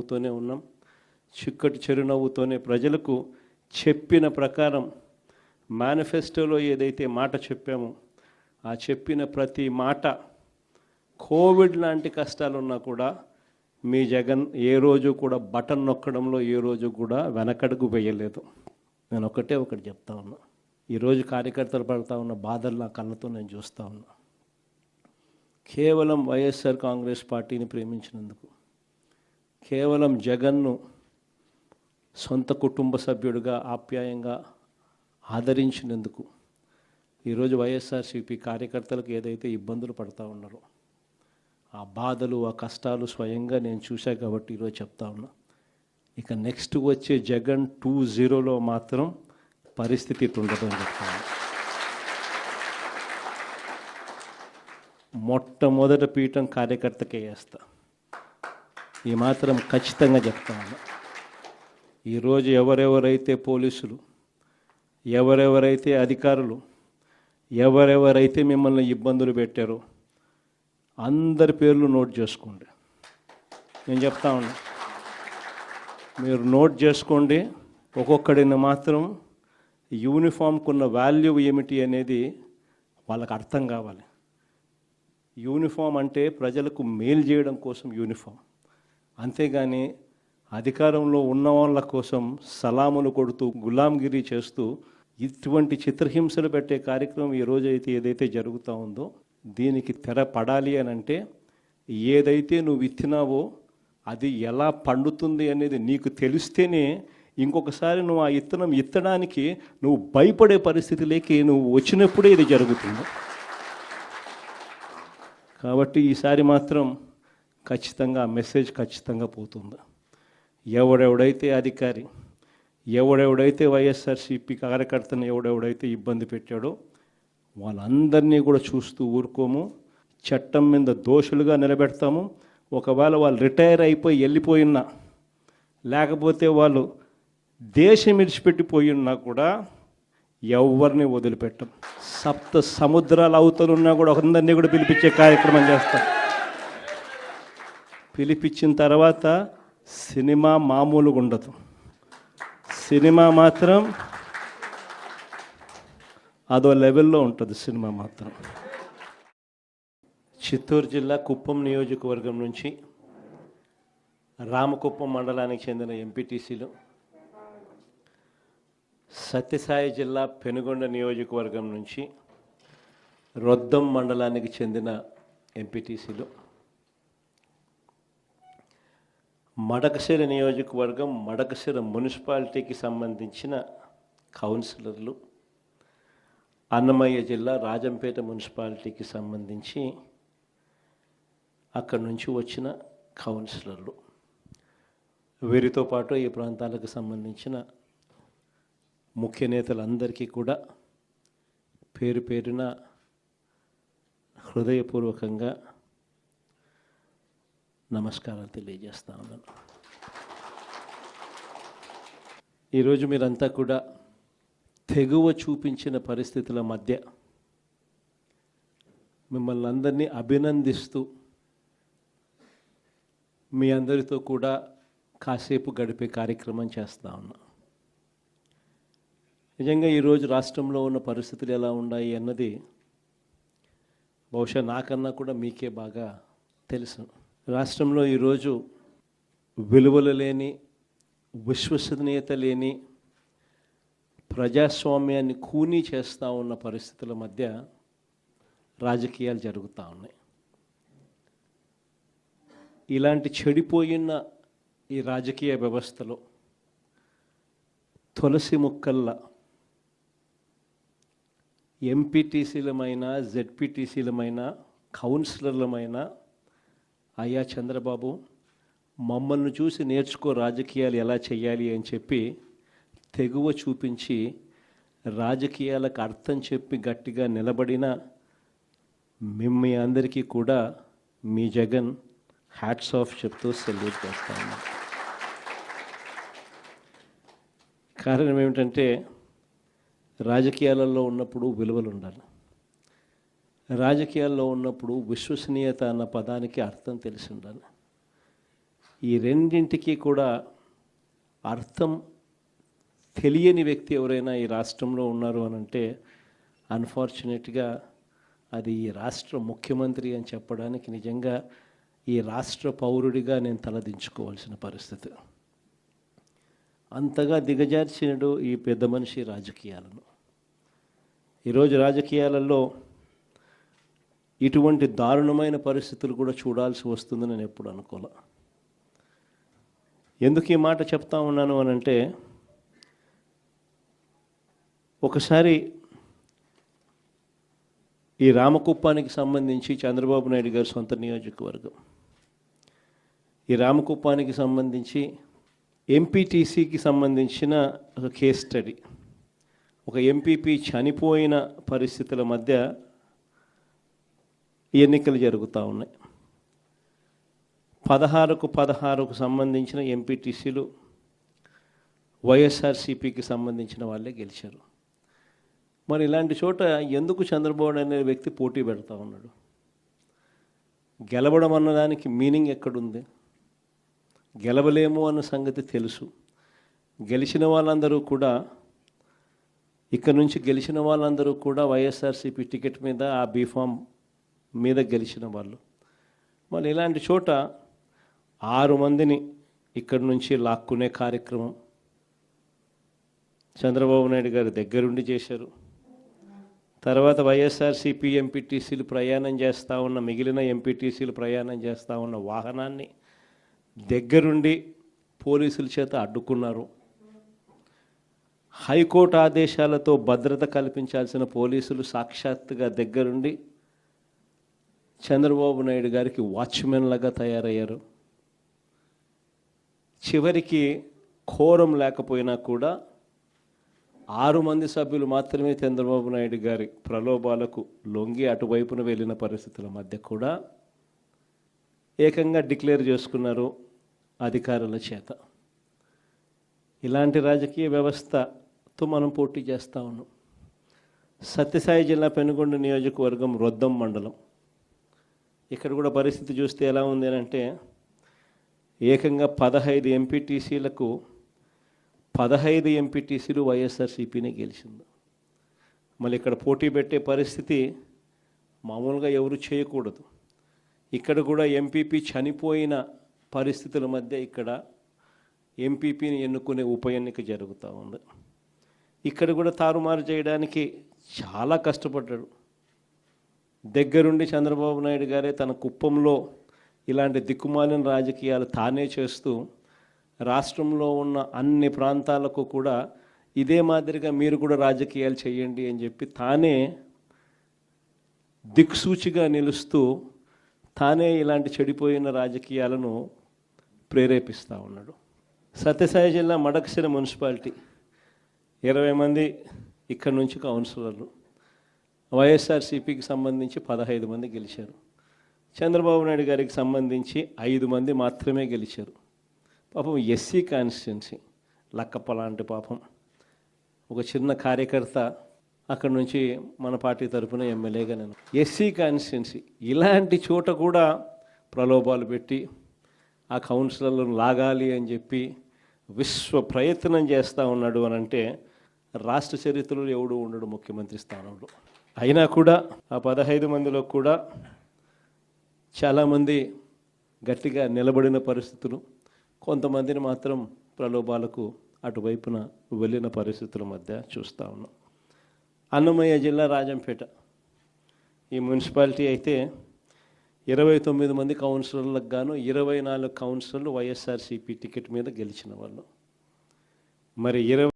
చిరునవ్వుతోనే ఉన్నాం. చిక్కటి చిరునవ్వుతోనే ప్రజలకు చెప్పిన ప్రకారం మేనిఫెస్టోలో ఏదైతే మాట చెప్పామో ఆ చెప్పిన ప్రతి మాట కోవిడ్ లాంటి కష్టాలున్నా కూడా మీ జగన్ ఏ రోజు కూడా బటన్ నొక్కడంలో ఏ రోజు కూడా వెనకడుగు వేయలేదు. నేను ఒకటి చెప్తా ఉన్నా. ఈరోజు కార్యకర్తలు పడుతూ ఉన్న బాధలు నా కళ్ళతో నేను చూస్తూ ఉన్నా. కేవలం వైఎస్ఆర్ కాంగ్రెస్ పార్టీని ప్రేమించినందుకు, కేవలం జగన్ను సొంత కుటుంబ సభ్యుడిగా ఆప్యాయంగా ఆదరించినందుకు ఈరోజు వైఎస్ఆర్సీపీ కార్యకర్తలకు ఏదైతే ఇబ్బందులు పడుతూ ఉన్నారో ఆ బాధలు ఆ కష్టాలు స్వయంగా నేను చూశా కాబట్టి ఈరోజు చెప్తా ఉన్నా. ఇక నెక్స్ట్ వచ్చే జగన్ 2.0లో మాత్రం పరిస్థితి ఉండదు అని చెప్తాను. మొట్టమొదటి పీఠం కార్యకర్తకే వేస్తా, ఈ మాత్రం ఖచ్చితంగా చెప్తా ఉన్నా. ఈరోజు ఎవరెవరైతే పోలీసులు, ఎవరెవరైతే అధికారులు, ఎవరెవరైతే మిమ్మల్ని ఇబ్బందులు పెట్టారో అందరి పేర్లు నోట్ చేసుకోండి. నేను చెప్తా ఉన్నా, మీరు నోట్ చేసుకోండి. ఒక్కొక్కడిని మాత్రం యూనిఫామ్కు ఉన్న వాల్యూ ఏమిటి అనేది వాళ్ళకి అర్థం కావాలి. యూనిఫామ్ అంటే ప్రజలకు మేలు చేయడం కోసం యూనిఫామ్, అంతేగాని అధికారంలో ఉన్న వాళ్ళ కోసం సలాములు కొడుతూ గులాంగిరి చేస్తూ ఇటువంటి చిత్రహింసలు పెట్టే కార్యక్రమం ఈరోజు అయితే ఏదైతే జరుగుతూ ఉందో దీనికి తెర పడాలి అని అంటే ఏదైతే నువ్వు విత్తినావో అది ఎలా పండుతుంది అనేది నీకు తెలిస్తేనే ఇంకొకసారి నువ్వు ఆ ఇత్తనం ఇత్తడానికి నువ్వు భయపడే పరిస్థితిలోకి నువ్వు వచ్చినప్పుడే ఇది జరుగుతుంది. కాబట్టి ఈసారి మాత్రం ఖచ్చితంగా మెసేజ్ ఖచ్చితంగా పోతుంది. ఎవడెవడైతే అధికారి, ఎవడెవడైతే వైఎస్ఆర్సీపీ కార్యకర్తను ఎవడెవడైతే ఇబ్బంది పెట్టాడో వాళ్ళందరినీ కూడా చూస్తూ ఊరుకోము. చట్టం మీద దోషులుగా నిలబెడతాము. ఒకవేళ వాళ్ళు రిటైర్ అయిపోయి వెళ్ళిపోయినా, లేకపోతే వాళ్ళు దేశం విడిచిపెట్టిపోయినా కూడా ఎవరిని వదిలిపెట్టం. సప్త సముద్రాల అవతలున్నా కూడా అందరినీ కూడా పిలిపించే కార్యక్రమం చేస్తాం. పిలిపించిన తర్వాత సినిమా మామూలుగా ఉండదు. సినిమా మాత్రం అదో లెవెల్లో ఉంటుంది. సినిమా మాత్రం చిత్తూరు జిల్లా కుప్పం నియోజకవర్గం నుంచి రామకుప్పం మండలానికి చెందిన ఎంపీటీసీలు, సత్యసాయి జిల్లా పెనుగొండ నియోజకవర్గం నుంచి రొద్దం మండలానికి చెందిన ఎంపీటీసీలు, మడకశిర నియోజకవర్గం మడకశిర మున్సిపాలిటీకి సంబంధించిన కౌన్సిలర్లు, అన్నమయ్య జిల్లా రాజంపేట మున్సిపాలిటీకి సంబంధించి అక్కడి నుంచి వచ్చిన కౌన్సిలర్లు, వీరితో పాటు ఈ ప్రాంతాలకు సంబంధించిన ముఖ్య నేతలందరికీ కూడా పేరు పేరున హృదయపూర్వకంగా నమస్కారాలు తెలియజేస్తా ఉన్నాను. ఈరోజు మీరంతా కూడా తెగువ చూపించిన పరిస్థితుల మధ్య మిమ్మల్ని అందరినీ అభినందిస్తూ మీ అందరితో కూడా కాసేపు గడిపే కార్యక్రమం చేస్తూ ఉన్నా. నిజంగా ఈరోజు రాష్ట్రంలో ఉన్న పరిస్థితులు ఎలా ఉన్నాయి అన్నది బహుశా నాకన్నా కూడా మీకే బాగా తెలుసు. రాష్ట్రంలో ఈరోజు విలువలు లేని, విశ్వసనీయత లేని, ప్రజాస్వామ్యాన్ని కూనీ చేస్తూ ఉన్న పరిస్థితుల మధ్య రాజకీయాలు జరుగుతూ ఉన్నాయి. ఇలాంటి చెడిపోయిన ఈ రాజకీయ వ్యవస్థలో తులసి ముక్కల్లా ఎంపీటీసీలమైన, జెడ్పీటీసీలమైన, కౌన్సిలర్లమైన అయ్యా చంద్రబాబు మమ్మల్ని చూసి నేర్చుకో రాజకీయాలు ఎలా చేయాలి అని చెప్పి తెగువ చూపించి రాజకీయాలకు అర్థం చెప్పి గట్టిగా నిలబడిన మీ అందరికీ కూడా మీ జగన్ హ్యాట్స్ ఆఫ్ చెప్తూ సెల్యూట్ చేస్తాను. కారణం ఏమిటంటే రాజకీయాలలో ఉన్నప్పుడు విలువలు ఉండాలి. రాజకీయాల్లో ఉన్నప్పుడు విశ్వసనీయత అన్న పదానికి అర్థం తెలిసి ఉండాలి. ఈ రెండింటికి కూడా అర్థం తెలియని వ్యక్తి ఎవరైనా ఈ రాష్ట్రంలో ఉన్నారు అని అంటే అన్ఫార్చునేట్గా అది ఈ రాష్ట్ర ముఖ్యమంత్రి అని చెప్పడానికి నిజంగా ఈ రాష్ట్ర పౌరుడిగా నేను తలదించుకోవాల్సిన పరిస్థితి. అంతగా దిగజార్చినడు ఈ పెద్ద మనిషి రాజకీయాలను. ఈరోజు రాజకీయాలలో ఇటువంటి దారుణమైన పరిస్థితులు కూడా చూడాల్సి వస్తుందని నేను ఎప్పుడు అనుకోలే. ఎందుకు ఈ మాట చెప్తా ఉన్నాను అని అంటే, ఒకసారి ఈ రామకుప్పానికి సంబంధించి చంద్రబాబు నాయుడు గారి సొంత నియోజకవర్గం, ఈ రామకుప్పానికి సంబంధించి ఎంపీటీసీకి సంబంధించిన ఒక కేస్ స్టడీ, ఒక ఎంపీపీ చనిపోయిన పరిస్థితుల మధ్య ఎన్నికలు జరుగుతూ ఉన్నాయి. 16కు సంబంధించిన ఎంపీటీసీలు వైఎస్ఆర్సీపీకి సంబంధించిన వాళ్ళే గెలిచారు. మరి ఇలాంటి చోట ఎందుకు చంద్రబాబు అనే వ్యక్తి పోటీ పెడతా ఉన్నాడు? గెలవడం అన్నదానికి మీనింగ్ ఎక్కడుంది? గెలవలేము అన్న సంగతి తెలుసు. గెలిచిన వాళ్ళందరూ కూడా, ఇక్కడ నుంచి గెలిచిన వాళ్ళందరూ కూడా వైఎస్ఆర్సీపీ టికెట్ మీద, ఆ బీఫామ్ మీద గెలిచిన వాళ్ళు. మరి ఇలాంటి చోట 6 మందిని ఇక్కడి నుంచి లాక్కునే కార్యక్రమం చంద్రబాబు నాయుడు గారి దగ్గరుండి చేశారు. తర్వాత వైఎస్ఆర్సీపీ ఎంపీటీసీలు ప్రయాణం చేస్తూ ఉన్న, మిగిలిన ఎంపీటీసీలు ప్రయాణం చేస్తూ ఉన్న వాహనాన్ని దగ్గరుండి పోలీసుల చేత అడ్డుకున్నారు. హైకోర్టు ఆదేశాలతో భద్రత కల్పించాల్సిన పోలీసులు సాక్షాత్తుగా దగ్గరుండి చంద్రబాబు నాయుడు గారికి వాచ్మెన్ లాగా తయారయ్యారు. చివరికి కోరం లేకపోయినా కూడా 6 మంది సభ్యులు మాత్రమే చంద్రబాబు నాయుడు గారి ప్రలోభాలకు లొంగి అటువైపున వెళ్ళిన పరిస్థితుల మధ్య కూడా ఏకంగా డిక్లేర్ చేసుకున్నారు అధికారుల చేత. ఇలాంటి రాజకీయ వ్యవస్థతో మనం పోటీ చేస్తూ ఉన్నాం. సత్యసాయి జిల్లా పెనుగొండ నియోజకవర్గం రొద్దం మండలం, ఇక్కడ కూడా పరిస్థితి చూస్తే ఎలా ఉంది అంటే, ఏకంగా 15 ఎంపీటీసీలకు 15 ఎంపీటీసీలు వైఎస్ఆర్సీపీనే గెలిచింది. మళ్ళీ ఇక్కడ పోటీ పెట్టే పరిస్థితి మామూలుగా ఎవరు చేయకూడదు. ఇక్కడ కూడా ఎంపీపీ చనిపోయిన పరిస్థితుల మధ్య ఇక్కడ ఎంపీపీని ఎన్నుకునే ఉప ఎన్నిక జరుగుతూ ఉంది. ఇక్కడ కూడా తారుమారు చేయడానికి చాలా కష్టపడ్డాడు. దగ్గరుండి చంద్రబాబు నాయుడు గారే తన కుప్పంలో ఇలాంటి దిక్కుమాలిన రాజకీయాలు తానే చేస్తూ రాష్ట్రంలో ఉన్న అన్ని ప్రాంతాలకు కూడా ఇదే మాదిరిగా మీరు కూడా రాజకీయాలు చేయండి అని చెప్పి తానే దిక్సూచిగా నిలుస్తూ తానే ఇలాంటి చెడిపోయిన రాజకీయాలను ప్రేరేపిస్తూ ఉన్నాడు. సత్యసాయి జిల్లా మడకశిర మున్సిపాలిటీ 20 మంది ఇక్కడ నుంచి కౌన్సిలర్లు, వైఎస్ఆర్సీపీకి సంబంధించి 15 మంది గెలిచారు. చంద్రబాబు నాయుడు గారికి సంబంధించి 5 మంది మాత్రమే గెలిచారు. పాపం ఎస్సీ కాన్స్టిట్యున్సీ లక్కప్ప లాంటి పాపం ఒక చిన్న కార్యకర్త అక్కడి నుంచి మన పార్టీ తరఫున ఎమ్మెల్యేగా నేను. ఎస్సీ కాన్స్టిట్యున్సీ ఇలాంటి చోట కూడా ప్రలోభాలు పెట్టి ఆ కౌన్సిలర్లను లాగాలి అని చెప్పి విశ్వ ప్రయత్నం చేస్తూ ఉన్నాడు అని అంటే రాష్ట్ర చరిత్రలో ఎవడు ఉండడు ముఖ్యమంత్రి స్థానంలో. అయినా కూడా ఆ 15 మందిలో కూడా చాలామంది గట్టిగా నిలబడిన పరిస్థితులు, కొంతమందిని మాత్రం ప్రలోభాలకు అటువైపున వెళ్ళిన పరిస్థితుల మధ్య చూస్తూ ఉన్నాం. అన్నమయ్య జిల్లా రాజంపేట ఈ మున్సిపాలిటీ అయితే 29 మంది కౌన్సిలర్లకు గాను 24 కౌన్సిలర్లు వైఎస్ఆర్సీపీ టికెట్ మీద గెలిచిన వాళ్ళు. మరి